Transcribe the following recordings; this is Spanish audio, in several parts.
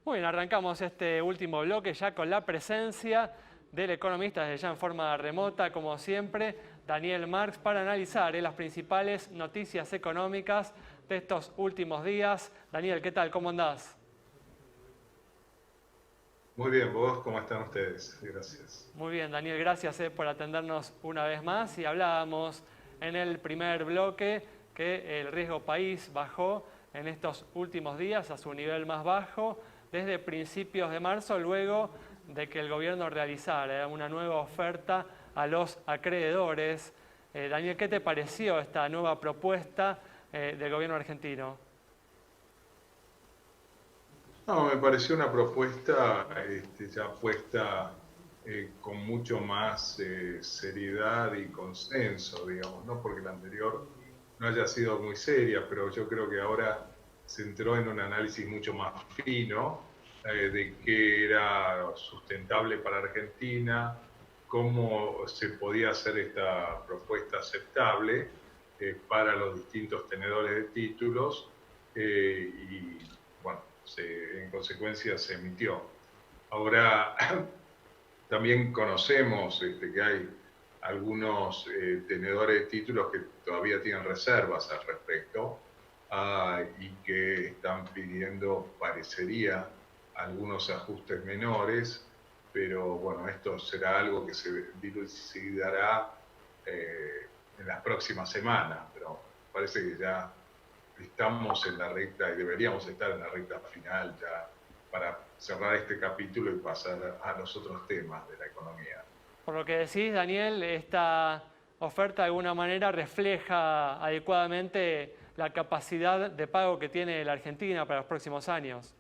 Muy bien, arrancamos este último bloque ya con la presencia del economista desde ya en forma remota, como siempre, Daniel Marx, para analizar las principales noticias económicas de estos últimos días. Daniel, ¿qué tal? ¿Cómo andás? Muy bien, ¿vos cómo están ustedes? Gracias. Muy bien, Daniel, gracias por atendernos una vez más. Y hablábamos en el primer bloque que el riesgo país bajó en estos últimos días a su nivel más bajo desde principios de marzo, luego de que el gobierno realizara una nueva oferta a los acreedores. Daniel, ¿qué te pareció esta nueva propuesta del gobierno argentino? No, me pareció una propuesta ya puesta con mucho más seriedad y consenso, digamos, no porque la anterior no haya sido muy seria, pero yo creo que ahora se entró en un análisis mucho más fino de qué era sustentable para Argentina, cómo se podía hacer esta propuesta aceptable para los distintos tenedores de títulos y bueno, en consecuencia se emitió. Ahora, también conocemos que hay algunos tenedores de títulos que todavía tienen reservas al respecto y que están pidiendo, parecería, algunos ajustes menores, pero bueno, esto será algo que se dilucidará en las próximas semanas, pero parece que ya estamos en la recta y deberíamos estar en la recta final ya para cerrar este capítulo y pasar a los otros temas de la economía. Por lo que decís, Daniel, esta oferta de alguna manera refleja adecuadamente la capacidad de pago que tiene la Argentina para los próximos años.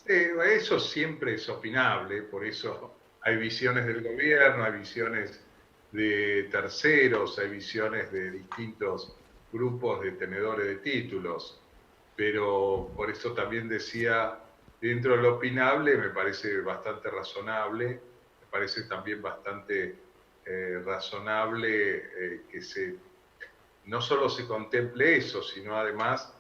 Eso siempre es opinable, por eso hay visiones del gobierno, hay visiones de terceros, hay visiones de distintos grupos de tenedores de títulos, pero por eso también decía, dentro de lo opinable me parece bastante razonable, me parece también bastante razonable no solo se contemple eso, sino además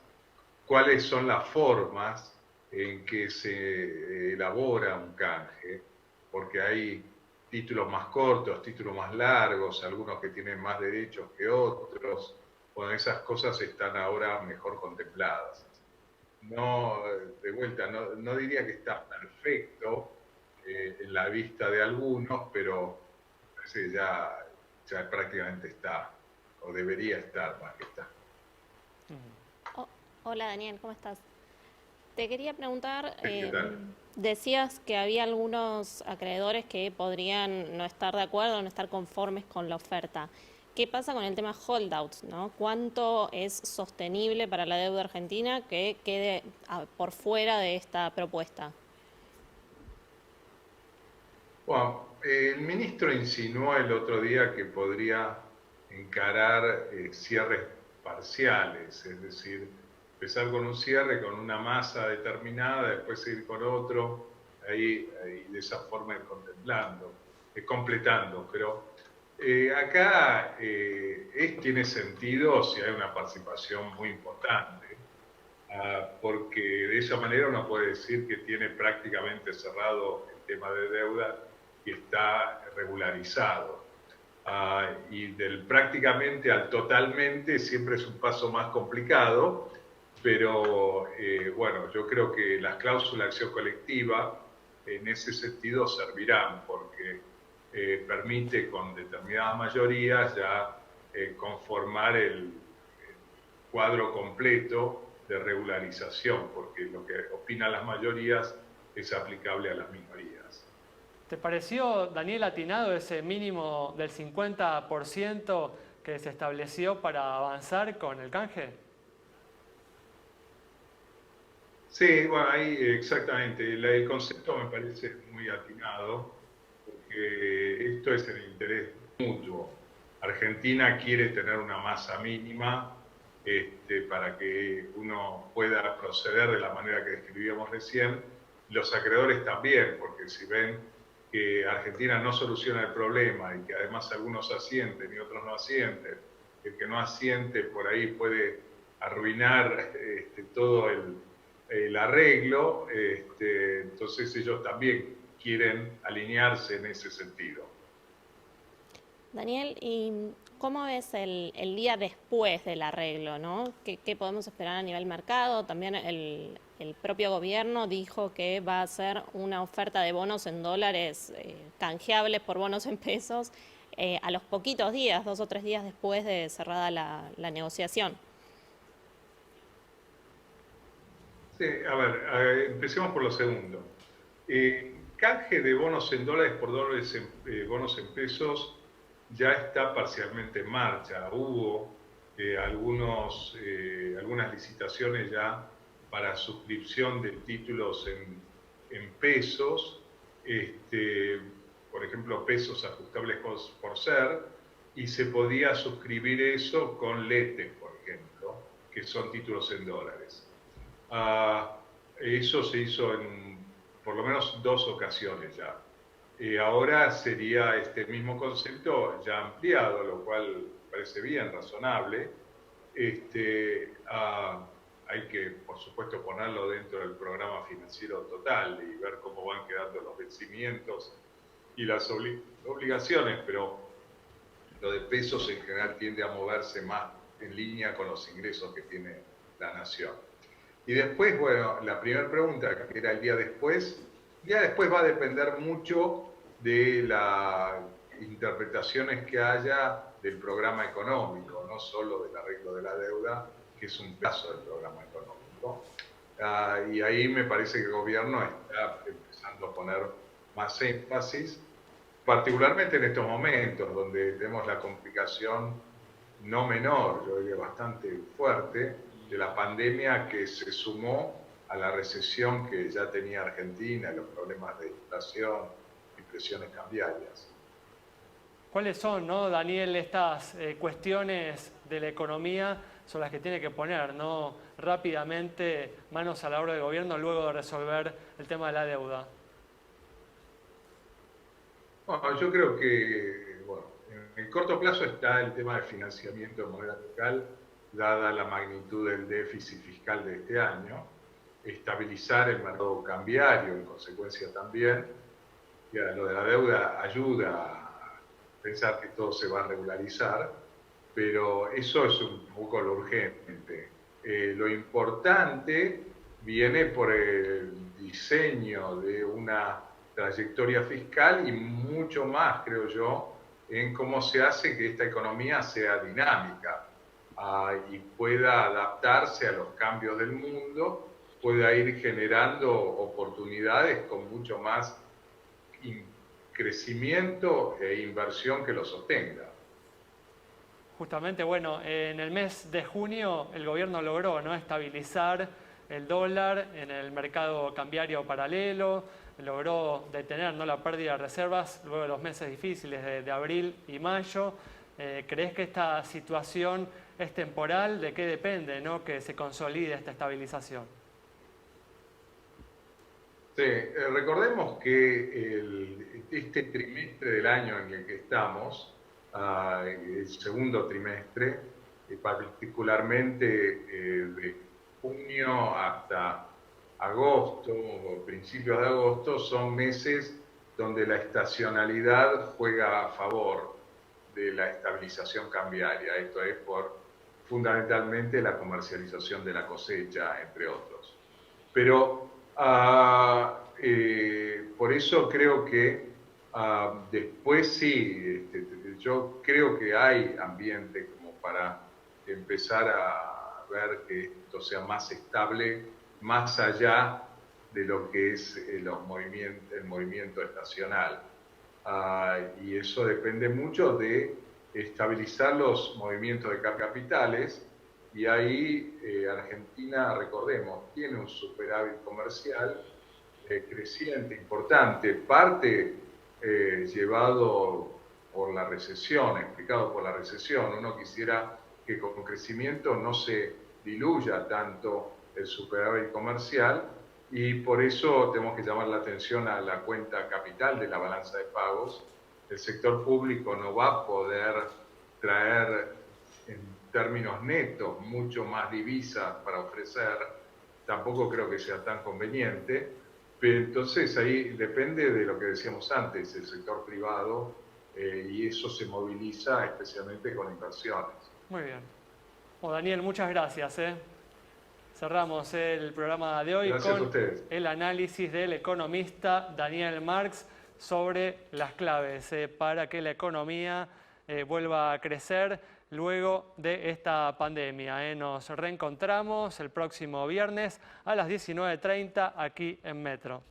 cuáles son las formas en que se elabora un canje, porque hay títulos más cortos, títulos más largos, algunos que tienen más derechos que otros. Bueno, esas cosas están ahora mejor contempladas. No, de vuelta, no diría que está perfecto en la vista de algunos, pero parece que ya prácticamente está, o debería estar más que está. Oh, hola Daniel, ¿cómo estás? Te quería preguntar, ¿Qué tal? decías que había algunos acreedores que podrían no estar de acuerdo, no estar conformes con la oferta. ¿Qué pasa con el tema holdouts, no? ¿Cuánto es sostenible para la deuda argentina que quede por fuera de esta propuesta? Bueno, el ministro insinuó el otro día que podría encarar cierres parciales, es decir, empezar con un cierre con una masa determinada, después seguir con otro, ahí de esa forma ir contemplando, completando. Pero acá tiene sentido si hay una participación muy importante, porque de esa manera uno puede decir que tiene prácticamente cerrado el tema de deuda y está regularizado. Y del prácticamente al totalmente siempre es un paso más complicado, pero bueno, yo creo que las cláusulas de acción colectiva en ese sentido servirán, porque permite con determinadas mayorías ya conformar el cuadro completo de regularización, porque lo que opinan las mayorías es aplicable a las minorías. ¿Te pareció, Daniel, atinado ese mínimo del 50% que se estableció para avanzar con el canje? Sí, bueno, ahí exactamente. El concepto me parece muy atinado, porque esto es el interés mutuo. Argentina quiere tener una masa mínima para que uno pueda proceder de la manera que describíamos recién. Los acreedores también, porque si ven que Argentina no soluciona el problema y que además algunos asienten y otros no asienten, el que no asiente por ahí puede arruinar todo el arreglo, entonces ellos también quieren alinearse en ese sentido. Daniel, ¿y cómo ves el día después del arreglo, ¿no? ¿Qué podemos esperar a nivel mercado? También el propio gobierno dijo que va a hacer una oferta de bonos en dólares canjeables por bonos en pesos a los poquitos días, 2 o 3 días después de cerrada la negociación. Sí, a ver, empecemos por lo segundo. Canje de bonos en dólares por bonos en pesos ya está parcialmente en marcha. Hubo algunas licitaciones ya para suscripción de títulos en pesos, por ejemplo, pesos ajustables por ser, y se podía suscribir eso con LETES, por ejemplo, que son títulos en dólares. Eso se hizo en por lo menos 2 ocasiones ya. Ahora sería este mismo concepto ya ampliado, lo cual parece bien, razonable. Hay que, por supuesto, ponerlo dentro del programa financiero total y ver cómo van quedando los vencimientos y las obligaciones, pero lo de pesos en general tiende a moverse más en línea con los ingresos que tiene la nación. Y después, bueno, la primera pregunta, que era el día después va a depender mucho de las interpretaciones que haya del programa económico, no solo del arreglo de la deuda, que es un pedazo del programa económico. Y ahí me parece que el gobierno está empezando a poner más énfasis, particularmente en estos momentos, donde tenemos la complicación no menor, yo diría bastante fuerte, de la pandemia que se sumó a la recesión que ya tenía Argentina, los problemas de inflación y presiones cambiarias. ¿Cuáles son, no, Daniel, estas cuestiones de la economía son las que tiene que poner, ¿no?, rápidamente manos a la obra del gobierno luego de resolver el tema de la deuda? Bueno, yo creo que en el corto plazo está el tema del financiamiento de moneda local, dada la magnitud del déficit fiscal de este año, estabilizar el mercado cambiario en consecuencia también, y lo de la deuda ayuda a pensar que todo se va a regularizar, pero eso es un poco lo urgente. Lo importante viene por el diseño de una trayectoria fiscal y mucho más, creo yo, en cómo se hace que esta economía sea dinámica y pueda adaptarse a los cambios del mundo, pueda ir generando oportunidades con mucho más crecimiento e inversión que lo sostenga. Justamente, bueno, en el mes de junio el gobierno logró, ¿no?, estabilizar el dólar en el mercado cambiario paralelo, logró detener, ¿no?, la pérdida de reservas luego de los meses difíciles de abril y mayo. ¿Crees que esta situación es temporal? ¿De qué depende, ¿no?, que se consolide esta estabilización? Sí, recordemos que este trimestre del año en el que estamos, el segundo trimestre, particularmente de junio hasta agosto o principios de agosto, son meses donde la estacionalidad juega a favor de la estabilización cambiaria. Esto es por fundamentalmente la comercialización de la cosecha, entre otros. Pero por eso creo que después sí, yo creo que hay ambiente como para empezar a ver que esto sea más estable, más allá de lo que es el movimiento estacional. Y eso depende mucho de estabilizar los movimientos de capitales. Y ahí Argentina, recordemos, tiene un superávit comercial creciente, importante, parte llevado por la recesión, explicado por la recesión. Uno quisiera que con crecimiento no se diluya tanto el superávit comercial y por eso tenemos que llamar la atención a la cuenta capital de la balanza de pagos. El sector público no va a poder traer en términos netos mucho más divisas para ofrecer tampoco creo que sea tan conveniente. Pero entonces ahí depende de lo que decíamos antes, el sector privado, y eso se moviliza especialmente con inversiones. Muy bien. Bueno, Daniel, muchas gracias. Cerramos el programa de hoy con el análisis del economista Daniel Marx sobre las claves para que la economía vuelva a crecer luego de esta pandemia. Nos reencontramos el próximo viernes a las 19:30 aquí en Metro.